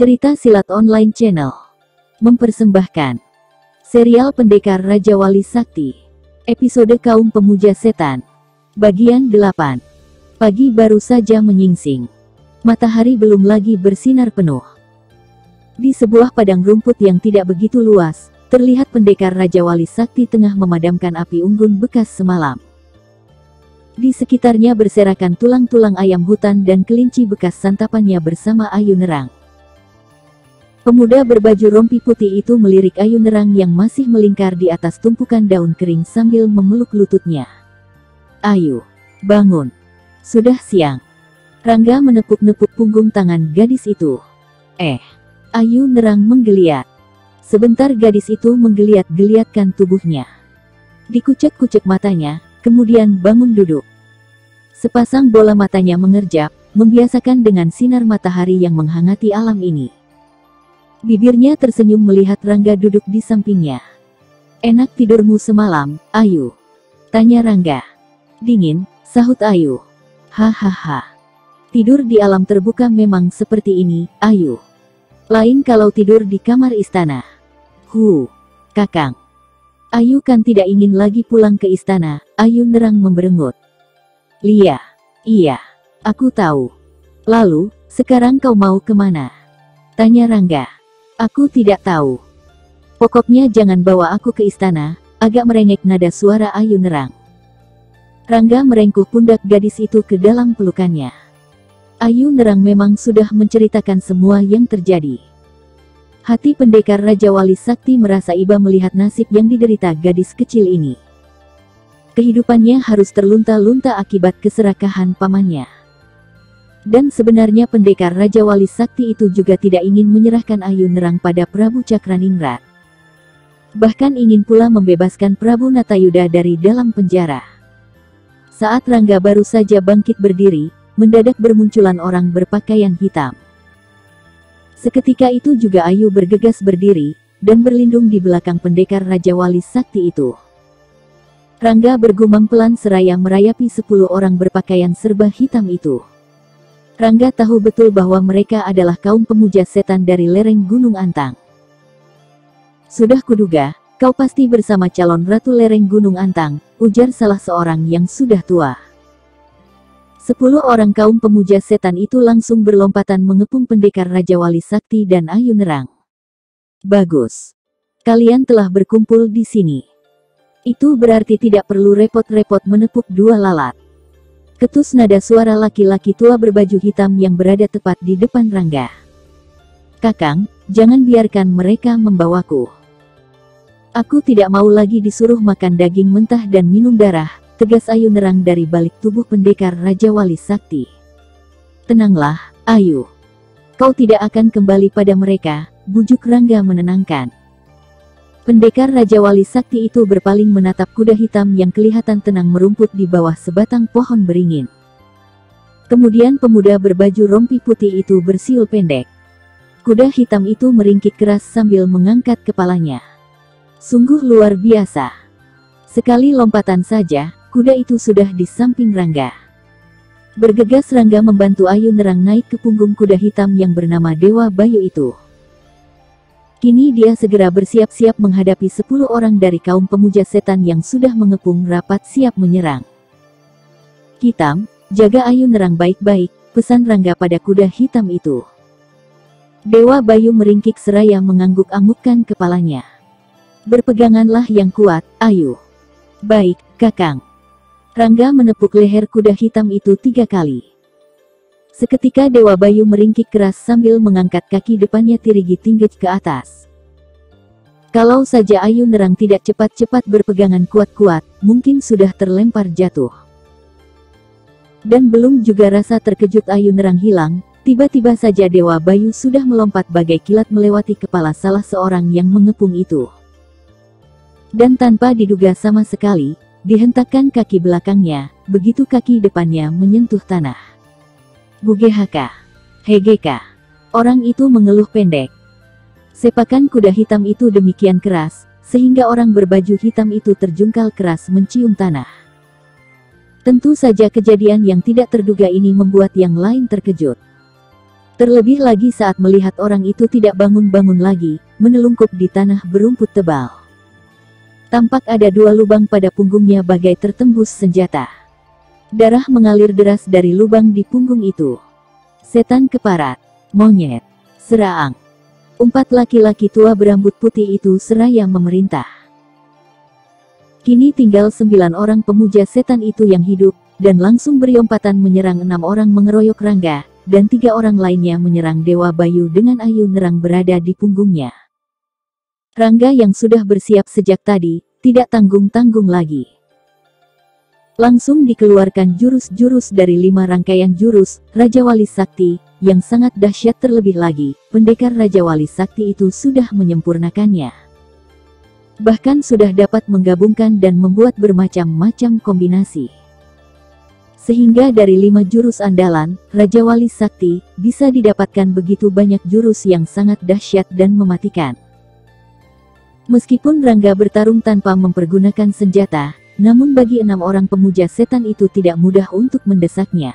Cerita Silat Online Channel mempersembahkan serial Pendekar Raja Wali Sakti, episode Kaum Pemuja Setan, bagian 8. Pagi baru saja menyingsing. Matahari belum lagi bersinar penuh. Di sebuah padang rumput yang tidak begitu luas, terlihat Pendekar Raja Wali Sakti tengah memadamkan api unggun bekas semalam. Di sekitarnya berserakan tulang-tulang ayam hutan dan kelinci bekas santapannya bersama Ayu Nerang. Pemuda berbaju rompi putih itu melirik Ayu Nerang yang masih melingkar di atas tumpukan daun kering sambil memeluk lututnya. "Ayu, bangun. Sudah siang." Rangga menepuk-nepuk punggung tangan gadis itu. Ayu Nerang menggeliat. Sebentar gadis itu menggeliat-geliatkan tubuhnya. Dikucek-kucek matanya, kemudian bangun duduk. Sepasang bola matanya mengerjap, membiasakan dengan sinar matahari yang menghangati alam ini. Bibirnya tersenyum melihat Rangga duduk di sampingnya. "Enak tidurmu semalam, Ayu?" tanya Rangga. "Dingin," sahut Ayu. "Hahaha. Tidur di alam terbuka memang seperti ini, Ayu. Lain kalau tidur di kamar istana." Kakang. Ayu kan tidak ingin lagi pulang ke istana." Ayu Nerang memberengut. Iya, aku tahu. Lalu, sekarang kau mau kemana?" tanya Rangga. "Aku tidak tahu. Pokoknya jangan bawa aku ke istana," agak merengek nada suara Ayu Nerang. Rangga merengkuh pundak gadis itu ke dalam pelukannya. Ayu Nerang memang sudah menceritakan semua yang terjadi. Hati Pendekar Raja Wali Sakti merasa iba melihat nasib yang diderita gadis kecil ini. Kehidupannya harus terlunta-lunta akibat keserakahan pamannya. Dan sebenarnya Pendekar Raja Wali Sakti itu juga tidak ingin menyerahkan Ayu Nerang pada Prabu Cakraningrat. Bahkan ingin pula membebaskan Prabu Natayuda dari dalam penjara. Saat Rangga baru saja bangkit berdiri, mendadak bermunculan orang berpakaian hitam. Seketika itu juga Ayu bergegas berdiri, dan berlindung di belakang Pendekar Raja Wali Sakti itu. Rangga bergumam pelan seraya merayapi 10 orang berpakaian serba hitam itu. Rangga tahu betul bahwa mereka adalah kaum pemuja setan dari lereng Gunung Antang. "Sudah kuduga, kau pasti bersama calon ratu lereng Gunung Antang," ujar salah seorang yang sudah tua. 10 orang kaum pemuja setan itu langsung berlompatan mengepung Pendekar Raja Wali Sakti dan Ayu Nerang. "Bagus. Kalian telah berkumpul di sini. Itu berarti tidak perlu repot-repot menepuk dua lalat." Ketus nada suara laki-laki tua berbaju hitam yang berada tepat di depan Rangga. "Kakang, jangan biarkan mereka membawaku. Aku tidak mau lagi disuruh makan daging mentah dan minum darah," tegas Ayu Nerang dari balik tubuh Pendekar Raja Wali Sakti. "Tenanglah, Ayu. Kau tidak akan kembali pada mereka," bujuk Rangga menenangkan. Pendekar Raja Wali Sakti itu berpaling menatap kuda hitam yang kelihatan tenang merumput di bawah sebatang pohon beringin. Kemudian pemuda berbaju rompi putih itu bersiul pendek. Kuda hitam itu meringkik keras sambil mengangkat kepalanya. Sungguh luar biasa. Sekali lompatan saja, kuda itu sudah di samping Rangga. Bergegas Rangga membantu Ayu Nerang naik ke punggung kuda hitam yang bernama Dewa Bayu itu. Kini dia segera bersiap-siap menghadapi 10 orang dari kaum pemuja setan yang sudah mengepung rapat siap menyerang. "Hitam, jaga Ayu Nerang baik-baik," pesan Rangga pada kuda hitam itu. Dewa Bayu meringkik seraya mengangguk-anggukkan kepalanya. "Berpeganganlah yang kuat, Ayu." "Baik, Kakang." Rangga menepuk leher kuda hitam itu 3 kali. Seketika Dewa Bayu meringkik keras sambil mengangkat kaki depannya tirigi tinggej ke atas. Kalau saja Ayu Nerang tidak cepat-cepat berpegangan kuat-kuat, mungkin sudah terlempar jatuh. Dan belum juga rasa terkejut Ayu Nerang hilang, tiba-tiba saja Dewa Bayu sudah melompat bagai kilat melewati kepala salah seorang yang mengepung itu. Dan tanpa diduga sama sekali, dihentakkan kaki belakangnya, begitu kaki depannya menyentuh tanah. "Bugehaka. Hegeka." Orang itu mengeluh pendek. Sepakan kuda hitam itu demikian keras, sehingga orang berbaju hitam itu terjungkal keras mencium tanah. Tentu saja kejadian yang tidak terduga ini membuat yang lain terkejut. Terlebih lagi saat melihat orang itu tidak bangun-bangun lagi, menelungkup di tanah berumput tebal. Tampak ada 2 lubang pada punggungnya bagai tertembus senjata. Darah mengalir deras dari lubang di punggung itu. Setan keparat, monyet, seraang. 4 laki-laki tua berambut putih itu seraya memerintah. Kini tinggal 9 orang pemuja setan itu yang hidup, dan langsung berlompatan menyerang 6 orang mengeroyok Rangga, dan 3 orang lainnya menyerang Dewa Bayu dengan ayu nerang berada di punggungnya. Rangga yang sudah bersiap sejak tadi, tidak tanggung-tanggung lagi. Langsung dikeluarkan jurus-jurus dari 5 rangkaian jurus, Raja Wali Sakti, yang sangat dahsyat. Terlebih lagi, pendekar Raja Wali Sakti itu sudah menyempurnakannya. Bahkan sudah dapat menggabungkan dan membuat bermacam-macam kombinasi. Sehingga dari 5 jurus andalan, Raja Wali Sakti, bisa didapatkan begitu banyak jurus yang sangat dahsyat dan mematikan. Meskipun Rangga bertarung tanpa mempergunakan senjata, namun bagi 6 orang pemuja setan itu tidak mudah untuk mendesaknya.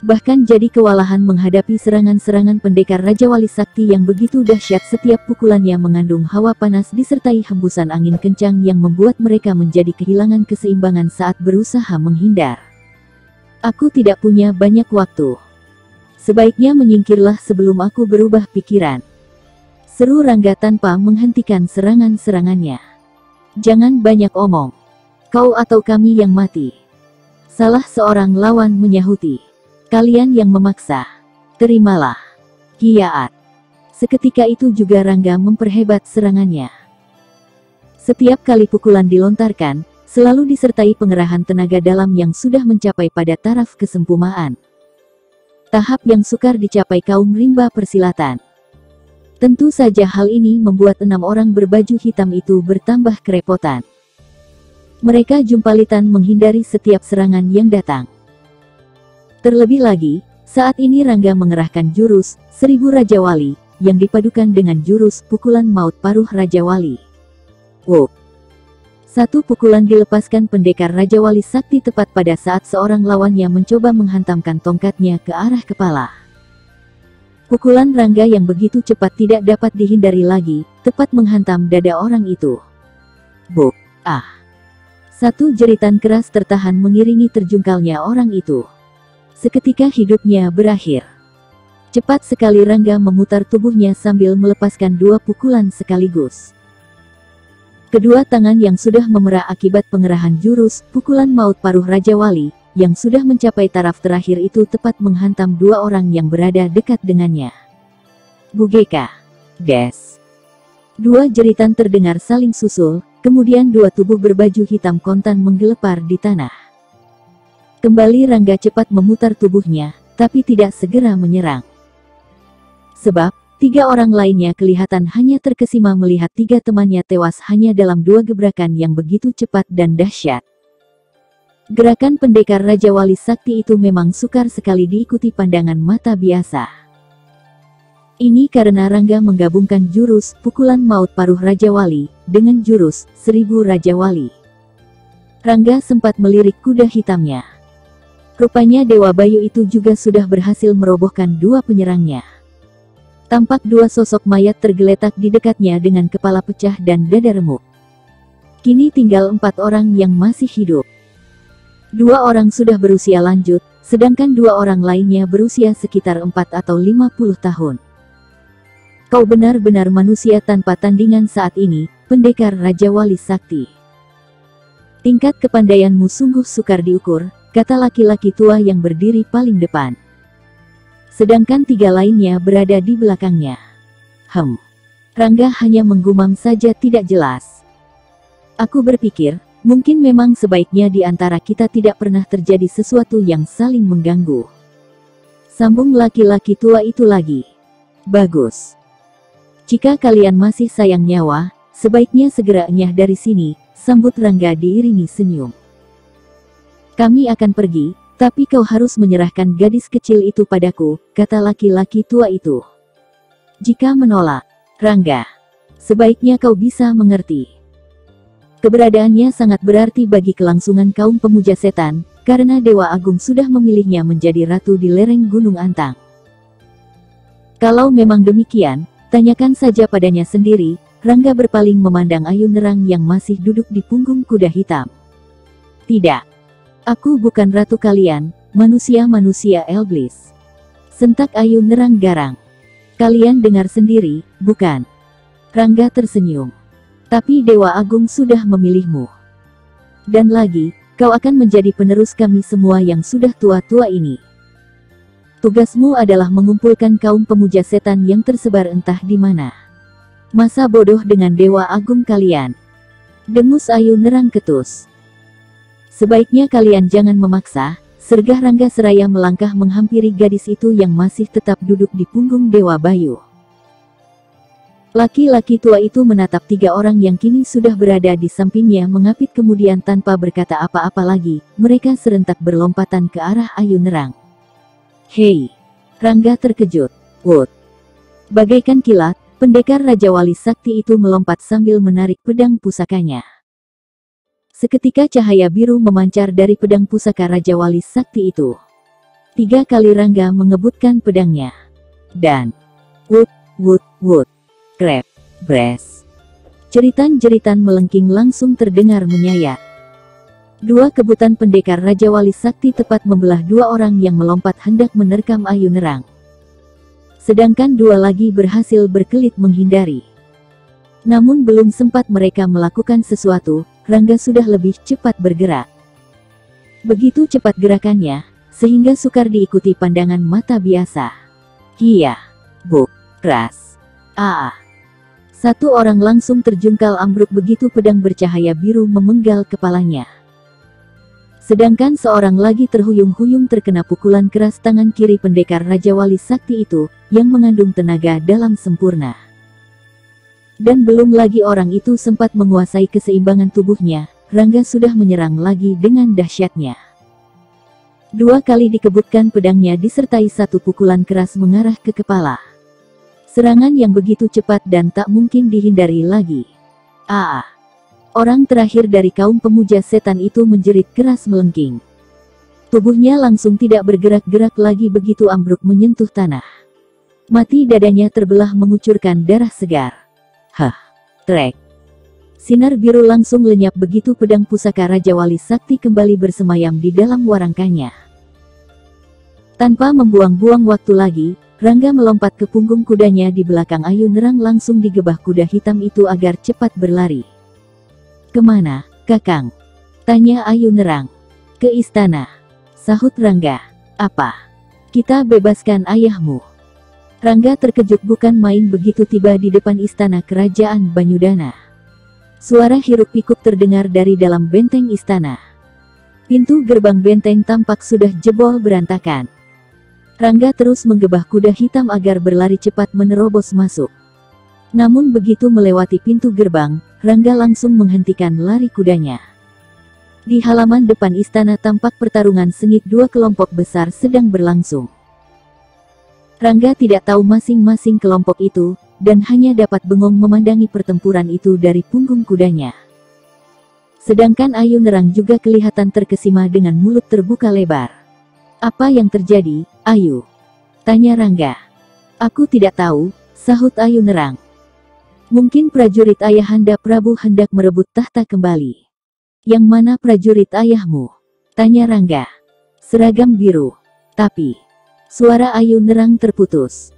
Bahkan jadi kewalahan menghadapi serangan-serangan pendekar Raja Wali Sakti yang begitu dahsyat. Setiap pukulannya mengandung hawa panas disertai hembusan angin kencang yang membuat mereka menjadi kehilangan keseimbangan saat berusaha menghindar. Aku tidak punya banyak waktu. Sebaiknya menyingkirlah sebelum aku berubah pikiran. Seru Rangga tanpa menghentikan serangan-serangannya. Jangan banyak omong. Kau atau kami yang mati. Salah seorang lawan menyahuti. Kalian yang memaksa. Terimalah. Kiaat. Seketika itu juga Rangga memperhebat serangannya. Setiap kali pukulan dilontarkan, selalu disertai pengerahan tenaga dalam yang sudah mencapai pada taraf kesempurnaan. Tahap yang sukar dicapai kaum rimba persilatan. Tentu saja hal ini membuat 6 orang berbaju hitam itu bertambah kerepotan. Mereka jumpalitan menghindari setiap serangan yang datang. Terlebih lagi, saat ini Rangga mengerahkan jurus 1000 Raja Wali, yang dipadukan dengan jurus pukulan maut paruh Raja Wali. Wow! Satu pukulan dilepaskan pendekar Raja Wali Sakti tepat pada saat seorang lawannya mencoba menghantamkan tongkatnya ke arah kepala. Pukulan Rangga yang begitu cepat tidak dapat dihindari lagi, tepat menghantam dada orang itu. Buk! Ah! Satu jeritan keras tertahan mengiringi terjungkalnya orang itu. Seketika hidupnya berakhir. Cepat sekali Rangga memutar tubuhnya sambil melepaskan 2 pukulan sekaligus. Kedua tangan yang sudah memerah akibat pengerahan jurus pukulan maut paruh Raja Wali, yang sudah mencapai taraf terakhir itu tepat menghantam 2 orang yang berada dekat dengannya. Bugeka! Des! 2 jeritan terdengar saling susul, kemudian 2 tubuh berbaju hitam kontan menggelepar di tanah. Kembali Rangga cepat memutar tubuhnya, tapi tidak segera menyerang. Sebab, 3 orang lainnya kelihatan hanya terkesima melihat 3 temannya tewas hanya dalam 2 gebrakan yang begitu cepat dan dahsyat. Gerakan pendekar Raja Wali Sakti itu memang sukar sekali diikuti pandangan mata biasa. Ini karena Rangga menggabungkan jurus pukulan maut paruh Raja Wali, dengan jurus 1000 Raja Wali. Rangga sempat melirik kuda hitamnya. Rupanya Dewa Bayu itu juga sudah berhasil merobohkan 2 penyerangnya. Tampak 2 sosok mayat tergeletak di dekatnya dengan kepala pecah dan dada remuk. Kini tinggal 4 orang yang masih hidup. 2 orang sudah berusia lanjut, sedangkan 2 orang lainnya berusia sekitar 4 atau 50 tahun. Kau benar-benar manusia tanpa tandingan saat ini, pendekar Raja Wali Sakti. Tingkat kepandaianmu sungguh sukar diukur, kata laki-laki tua yang berdiri paling depan. Sedangkan 3 lainnya berada di belakangnya. Rangga hanya menggumam saja tidak jelas. Aku berpikir, mungkin memang sebaiknya di antara kita tidak pernah terjadi sesuatu yang saling mengganggu. Sambung laki-laki tua itu lagi. Bagus. Jika kalian masih sayang nyawa, sebaiknya segera enyah dari sini, sambut Rangga diiringi senyum. Kami akan pergi, tapi kau harus menyerahkan gadis kecil itu padaku, kata laki-laki tua itu. Jika menolak, Rangga, sebaiknya kau bisa mengerti. Keberadaannya sangat berarti bagi kelangsungan kaum pemuja setan, karena Dewa Agung sudah memilihnya menjadi ratu di lereng Gunung Antang. Kalau memang demikian, tanyakan saja padanya sendiri. Rangga berpaling memandang Ayu Nerang yang masih duduk di punggung kuda hitam. Tidak. Aku bukan ratu kalian, manusia-manusia iblis. Sentak Ayu Nerang garang. Kalian dengar sendiri, bukan? Rangga tersenyum. Tapi Dewa Agung sudah memilihmu. Dan lagi, kau akan menjadi penerus kami semua yang sudah tua-tua ini. Tugasmu adalah mengumpulkan kaum pemuja setan yang tersebar entah di mana. Masa bodoh dengan Dewa Agung kalian. Dengus Ayu Nerang ketus. Sebaiknya kalian jangan memaksa, sergah Rangga seraya melangkah menghampiri gadis itu yang masih tetap duduk di punggung Dewa Bayu. Laki-laki tua itu menatap 3 orang yang kini sudah berada di sampingnya mengapit, kemudian tanpa berkata apa-apa lagi, mereka serentak berlompatan ke arah Ayu Nerang. Hei! Rangga terkejut. Wot! Bagaikan kilat, pendekar Raja Wali Sakti itu melompat sambil menarik pedang pusakanya. Seketika cahaya biru memancar dari pedang pusaka Raja Wali Sakti itu. 3 kali Rangga mengebutkan pedangnya. Dan wut, wut, wut. Krep, bres. Jeritan-jeritan melengking langsung terdengar menyayat. 2 kebutan pendekar Raja Wali Sakti tepat membelah 2 orang yang melompat hendak menerkam Ayu Nerang. Sedangkan 2 lagi berhasil berkelit menghindari. Namun belum sempat mereka melakukan sesuatu, Rangga sudah lebih cepat bergerak. Begitu cepat gerakannya, sehingga sukar diikuti pandangan mata biasa. Iya, buk, ras, aa. 1 orang langsung terjungkal ambruk begitu pedang bercahaya biru memenggal kepalanya. Sedangkan seorang lagi terhuyung-huyung terkena pukulan keras tangan kiri pendekar Raja Wali Sakti itu, yang mengandung tenaga dalam sempurna. Dan belum lagi orang itu sempat menguasai keseimbangan tubuhnya, Rangga sudah menyerang lagi dengan dahsyatnya. 2 kali dikebutkan pedangnya disertai 1 pukulan keras mengarah ke kepala. Serangan yang begitu cepat dan tak mungkin dihindari lagi. Orang terakhir dari kaum pemuja setan itu menjerit keras melengking. Tubuhnya langsung tidak bergerak-gerak lagi begitu ambruk menyentuh tanah. Mati dadanya terbelah mengucurkan darah segar. Trek. Sinar biru langsung lenyap begitu pedang pusaka Raja Wali Sakti kembali bersemayam di dalam warangkanya. Tanpa membuang-buang waktu lagi, Rangga melompat ke punggung kudanya di belakang Ayu Nerang langsung digebah kuda hitam itu agar cepat berlari. Kemana, Kakang? Tanya Ayu Nerang. Ke istana, sahut Rangga. Apa? Kita bebaskan ayahmu. Rangga terkejut bukan main begitu tiba di depan istana kerajaan Banyudana. Suara hiruk pikuk terdengar dari dalam benteng istana. Pintu gerbang benteng tampak sudah jebol berantakan. Rangga terus menggebah kuda hitam agar berlari cepat menerobos masuk. Namun begitu melewati pintu gerbang, Rangga langsung menghentikan lari kudanya. Di halaman depan istana tampak pertarungan sengit 2 kelompok besar sedang berlangsung. Rangga tidak tahu masing-masing kelompok itu, dan hanya dapat bengong memandangi pertempuran itu dari punggung kudanya. Sedangkan Ayu Nerang juga kelihatan terkesima dengan mulut terbuka lebar. Apa yang terjadi, Ayu? Tanya Rangga. Aku tidak tahu, sahut Ayu Nerang. Mungkin prajurit Ayahanda Prabu hendak merebut tahta kembali. Yang mana prajurit ayahmu? Tanya Rangga. Seragam biru. Tapi, suara Ayu Nerang terputus.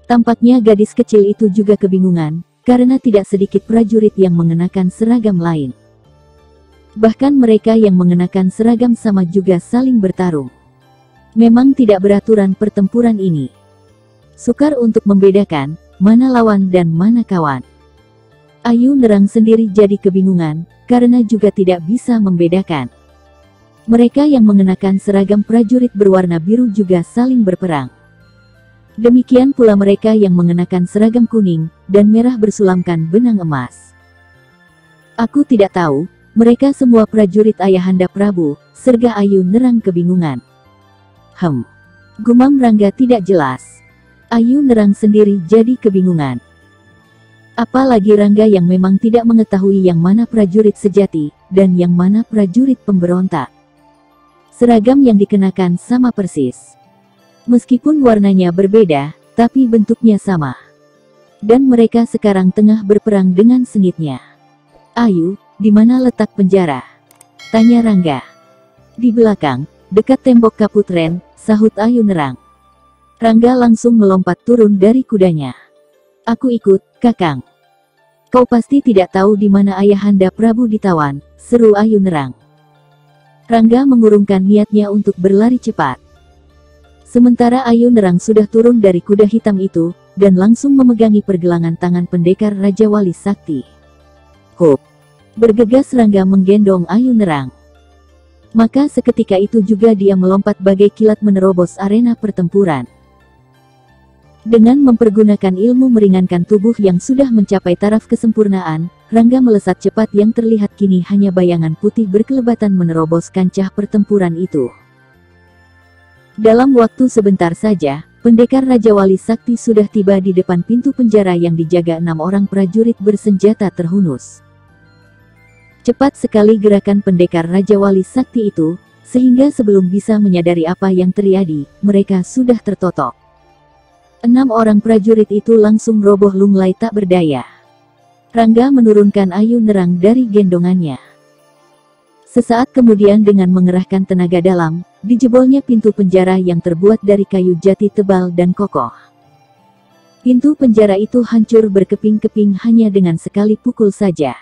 Tampaknya gadis kecil itu juga kebingungan, karena tidak sedikit prajurit yang mengenakan seragam lain. Bahkan mereka yang mengenakan seragam sama juga saling bertarung. Memang tidak beraturan pertempuran ini. Sukar untuk membedakan mana lawan dan mana kawan. Ayu Nerang sendiri jadi kebingungan, karena juga tidak bisa membedakan. Mereka yang mengenakan seragam prajurit berwarna biru juga saling berperang. Demikian pula mereka yang mengenakan seragam kuning dan merah bersulamkan benang emas. Aku tidak tahu, mereka semua prajurit Ayahanda Prabu, sergah Ayu Nerang kebingungan. Gumam Rangga tidak jelas. Ayu Nerang sendiri jadi kebingungan. Apalagi Rangga yang memang tidak mengetahui yang mana prajurit sejati, dan yang mana prajurit pemberontak. Seragam yang dikenakan sama persis. Meskipun warnanya berbeda, tapi bentuknya sama. Dan mereka sekarang tengah berperang dengan sengitnya. "Ayu, di mana letak penjara?" tanya Rangga. "Di belakang, dekat tembok Kaputren," sahut Ayu Nerang. Rangga langsung melompat turun dari kudanya. "Aku ikut, Kakang." "Kau pasti tidak tahu di mana Ayahanda Prabu ditawan," seru Ayu Nerang. Rangga mengurungkan niatnya untuk berlari cepat. Sementara Ayu Nerang sudah turun dari kuda hitam itu, dan langsung memegangi pergelangan tangan pendekar Raja Wali Sakti. "Hup!" bergegas Rangga menggendong Ayu Nerang. Maka seketika itu juga dia melompat bagai kilat menerobos arena pertempuran. Dengan mempergunakan ilmu meringankan tubuh yang sudah mencapai taraf kesempurnaan, Rangga melesat cepat yang terlihat kini hanya bayangan putih berkelebatan menerobos kancah pertempuran itu. Dalam waktu sebentar saja, pendekar Raja Wali Sakti sudah tiba di depan pintu penjara yang dijaga 6 orang prajurit bersenjata terhunus. Cepat sekali gerakan pendekar Raja Wali Sakti itu, sehingga sebelum bisa menyadari apa yang terjadi, mereka sudah tertotok. 6 orang prajurit itu langsung roboh lunglai tak berdaya. Rangga menurunkan Ayu Nerang dari gendongannya. Sesaat kemudian dengan mengerahkan tenaga dalam, dijebolnya pintu penjara yang terbuat dari kayu jati tebal dan kokoh. Pintu penjara itu hancur berkeping-keping hanya dengan sekali pukul saja.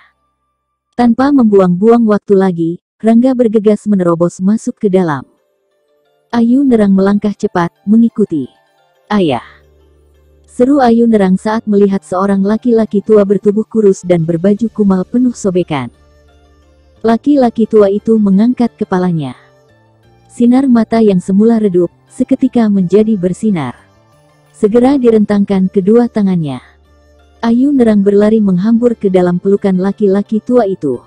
Tanpa membuang-buang waktu lagi, Rangga bergegas menerobos masuk ke dalam. Ayu Nerang melangkah cepat, mengikuti. "Ayah!" seru Ayu Nerang saat melihat seorang laki-laki tua bertubuh kurus dan berbaju kumal penuh sobekan. Laki-laki tua itu mengangkat kepalanya. Sinar mata yang semula redup, seketika menjadi bersinar. Segera direntangkan kedua tangannya. Ayu Nerang berlari menghambur ke dalam pelukan laki-laki tua itu.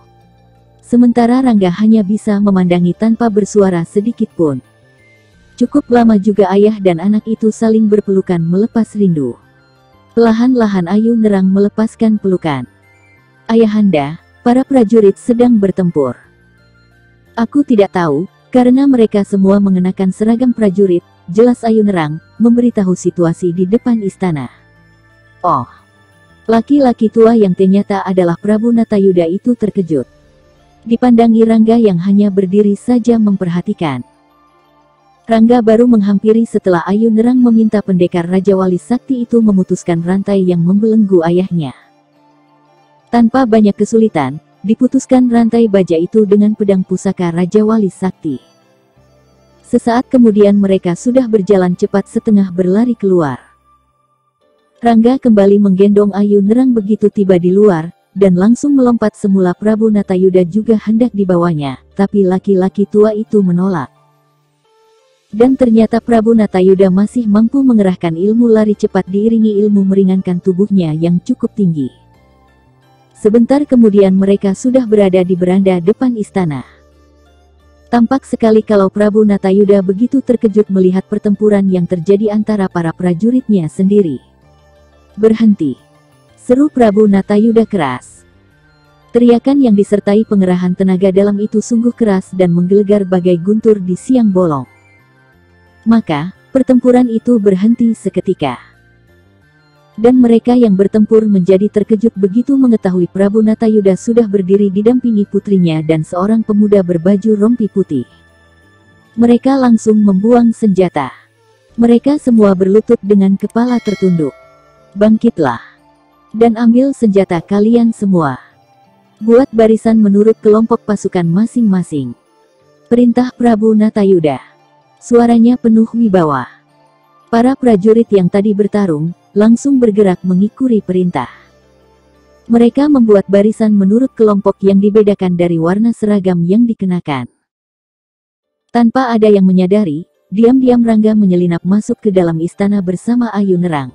Sementara Rangga hanya bisa memandangi tanpa bersuara sedikit pun. Cukup lama juga ayah dan anak itu saling berpelukan melepas rindu. Perlahan-lahan Ayu Nerang melepaskan pelukan. "Ayahanda, para prajurit sedang bertempur." "Aku tidak tahu, karena mereka semua mengenakan seragam prajurit," jelas Ayu Nerang, memberitahu situasi di depan istana. "Oh." Laki-laki tua yang ternyata adalah Prabu Natayuda itu terkejut. Dipandangi Rangga yang hanya berdiri saja memperhatikan. Rangga baru menghampiri setelah Ayu Nerang meminta pendekar Raja Wali Sakti itu memutuskan rantai yang membelenggu ayahnya. Tanpa banyak kesulitan, diputuskan rantai baja itu dengan pedang pusaka Raja Wali Sakti. Sesaat kemudian mereka sudah berjalan cepat setengah berlari keluar. Rangga kembali menggendong Ayu Nerang begitu tiba di luar, dan langsung melompat. Semula Prabu Natayuda juga hendak dibawanya, tapi laki-laki tua itu menolak. Dan ternyata Prabu Natayuda masih mampu mengerahkan ilmu lari cepat diiringi ilmu meringankan tubuhnya yang cukup tinggi. Sebentar kemudian mereka sudah berada di beranda depan istana. Tampak sekali kalau Prabu Natayuda begitu terkejut melihat pertempuran yang terjadi antara para prajuritnya sendiri. "Berhenti!" seru Prabu Natayuda keras. Teriakan yang disertai pengerahan tenaga dalam itu sungguh keras dan menggelegar bagai guntur di siang bolong. Maka, pertempuran itu berhenti seketika. Dan mereka yang bertempur menjadi terkejut begitu mengetahui Prabu Natayuda sudah berdiri didampingi putrinya dan seorang pemuda berbaju rompi putih. Mereka langsung membuang senjata. Mereka semua berlutut dengan kepala tertunduk. "Bangkitlah. Dan ambil senjata kalian semua. Buat barisan menurut kelompok pasukan masing-masing," perintah Prabu Natayuda. Suaranya penuh wibawa. Para prajurit yang tadi bertarung, langsung bergerak mengikuti perintah. Mereka membuat barisan menurut kelompok yang dibedakan dari warna seragam yang dikenakan. Tanpa ada yang menyadari, diam-diam Rangga menyelinap masuk ke dalam istana bersama Ayu Nerang.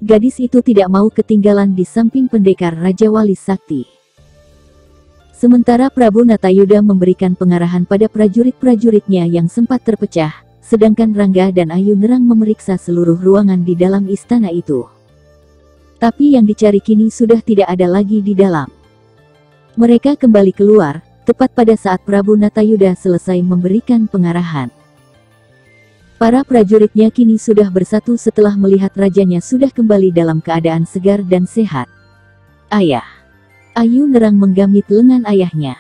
Gadis itu tidak mau ketinggalan di samping pendekar Raja Wali Sakti. Sementara Prabu Natayuda memberikan pengarahan pada prajurit-prajuritnya yang sempat terpecah, sedangkan Rangga dan Ayu Nerang memeriksa seluruh ruangan di dalam istana itu. Tapi yang dicari kini sudah tidak ada lagi di dalam. Mereka kembali keluar, tepat pada saat Prabu Natayuda selesai memberikan pengarahan. Para prajuritnya kini sudah bersatu setelah melihat rajanya sudah kembali dalam keadaan segar dan sehat. "Ayah." Ayu Nerang menggamit lengan ayahnya.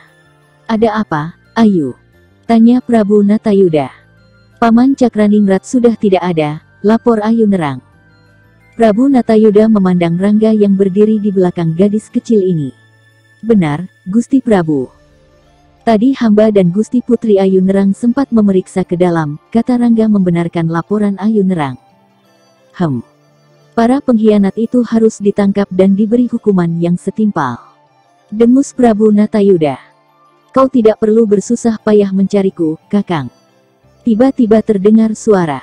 "Ada apa, Ayu?" tanya Prabu Natayuda. "Paman Cakraningrat sudah tidak ada," lapor Ayu Nerang. Prabu Natayuda memandang Rangga yang berdiri di belakang gadis kecil ini. "Benar, Gusti Prabu. Tadi hamba dan Gusti Putri Ayu Nerang sempat memeriksa ke dalam," kata Rangga membenarkan laporan Ayu Nerang. Para pengkhianat itu harus ditangkap dan diberi hukuman yang setimpal," dengus Prabu Natayuda. "Kau tidak perlu bersusah payah mencariku, Kakang." Tiba-tiba terdengar suara.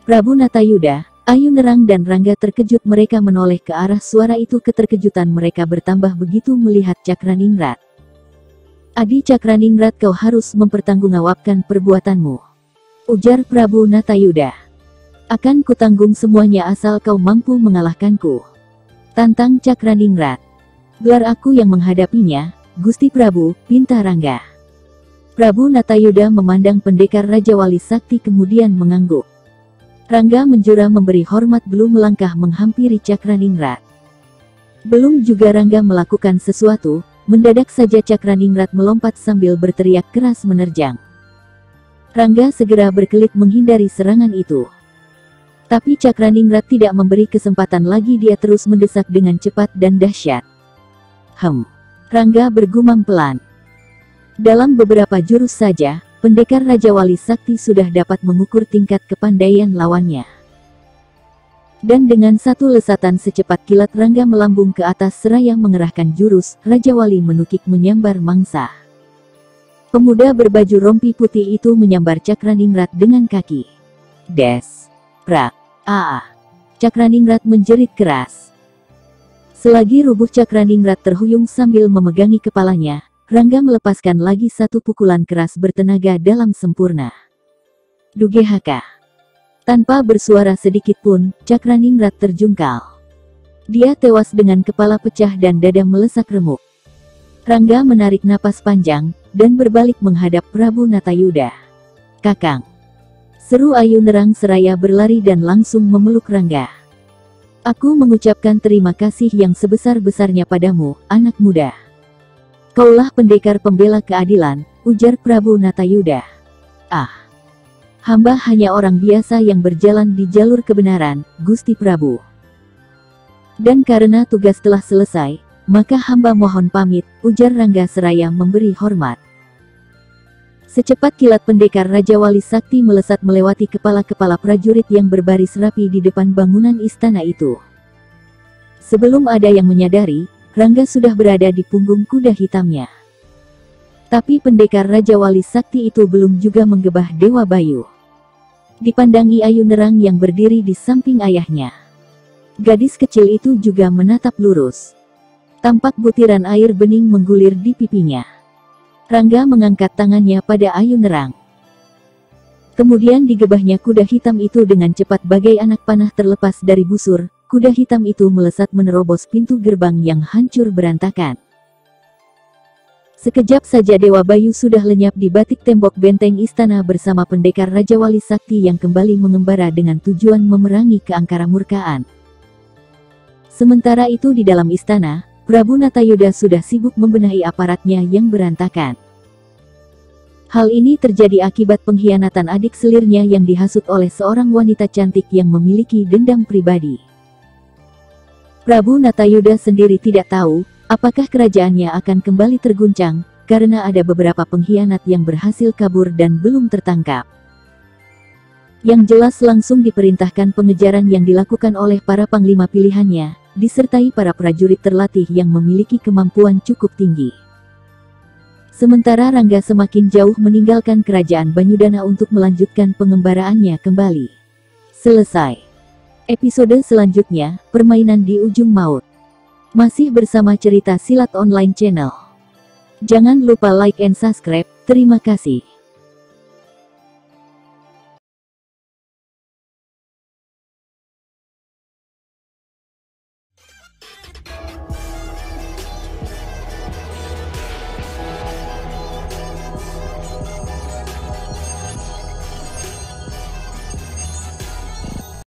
Prabu Natayuda, Ayu Nerang dan Rangga terkejut, mereka menoleh ke arah suara itu. Keterkejutan mereka bertambah begitu melihat Cakraningrat. "Adi Cakraningrat, kau harus mempertanggungjawabkan perbuatanmu," ujar Prabu Natayuda. "Akan kutanggung semuanya asal kau mampu mengalahkanku," tantang Cakraningrat. "Gelar aku yang menghadapinya, Gusti Prabu," pinta Rangga. Prabu Natayuda memandang pendekar Raja Wali Sakti kemudian mengangguk. Rangga menjura memberi hormat belum melangkah menghampiri Cakraningrat. Belum juga Rangga melakukan sesuatu, mendadak saja Cakraningrat melompat sambil berteriak keras menerjang. Rangga segera berkelit menghindari serangan itu. Tapi Cakraningrat tidak memberi kesempatan lagi, dia terus mendesak dengan cepat dan dahsyat. Rangga bergumam pelan. Dalam beberapa jurus saja, pendekar Raja Wali Sakti sudah dapat mengukur tingkat kepandaian lawannya. Dan dengan satu lesatan secepat kilat Rangga melambung ke atas seraya mengerahkan jurus Raja Wali menukik menyambar mangsa. Pemuda berbaju rompi putih itu menyambar Cakraningrat dengan kaki. Des. Prak. Cakraningrat menjerit keras. Selagi rubuh Cakraningrat terhuyung sambil memegangi kepalanya, Rangga melepaskan lagi satu pukulan keras bertenaga dalam sempurna. Dugehaka. Tanpa bersuara sedikit pun, Cakraningrat terjungkal. Dia tewas dengan kepala pecah dan dada melesak remuk. Rangga menarik napas panjang, dan berbalik menghadap Prabu Natayuda. "Kakang!" seru Ayu Nerang seraya berlari dan langsung memeluk Rangga. "Aku mengucapkan terima kasih yang sebesar-besarnya padamu, anak muda. Kaulah pendekar pembela keadilan," ujar Prabu Natayuda. "Hamba hanya orang biasa yang berjalan di jalur kebenaran, Gusti Prabu. Dan karena tugas telah selesai, maka hamba mohon pamit," ujar Rangga seraya memberi hormat. Secepat kilat pendekar Raja Wali Sakti melesat melewati kepala-kepala prajurit yang berbaris rapi di depan bangunan istana itu. Sebelum ada yang menyadari, Rangga sudah berada di punggung kuda hitamnya. Tapi pendekar Raja Wali Sakti itu belum juga menggebah Dewa Bayu. Dipandangi Ayu Nerang yang berdiri di samping ayahnya. Gadis kecil itu juga menatap lurus. Tampak butiran air bening menggulir di pipinya. Rangga mengangkat tangannya pada Ayu Nerang. Kemudian digebahnya kuda hitam itu dengan cepat bagai anak panah terlepas dari busur. Kuda hitam itu melesat menerobos pintu gerbang yang hancur berantakan. Sekejap saja Dewa Bayu sudah lenyap di batik tembok benteng istana bersama pendekar Raja Wali Sakti yang kembali mengembara dengan tujuan memerangi keangkaramurkaan. Sementara itu di dalam istana, Prabu Natayuda sudah sibuk membenahi aparatnya yang berantakan. Hal ini terjadi akibat pengkhianatan adik selirnya yang dihasut oleh seorang wanita cantik yang memiliki dendam pribadi. Prabu Natayuda sendiri tidak tahu apakah kerajaannya akan kembali terguncang, karena ada beberapa pengkhianat yang berhasil kabur dan belum tertangkap. Yang jelas langsung diperintahkan pengejaran yang dilakukan oleh para panglima pilihannya, disertai para prajurit terlatih yang memiliki kemampuan cukup tinggi. Sementara Rangga semakin jauh meninggalkan kerajaan Banyudana untuk melanjutkan pengembaraannya kembali. Selesai. Episode selanjutnya, permainan di ujung maut. Masih bersama Cerita Silat Online Channel. Jangan lupa like and subscribe, terima kasih.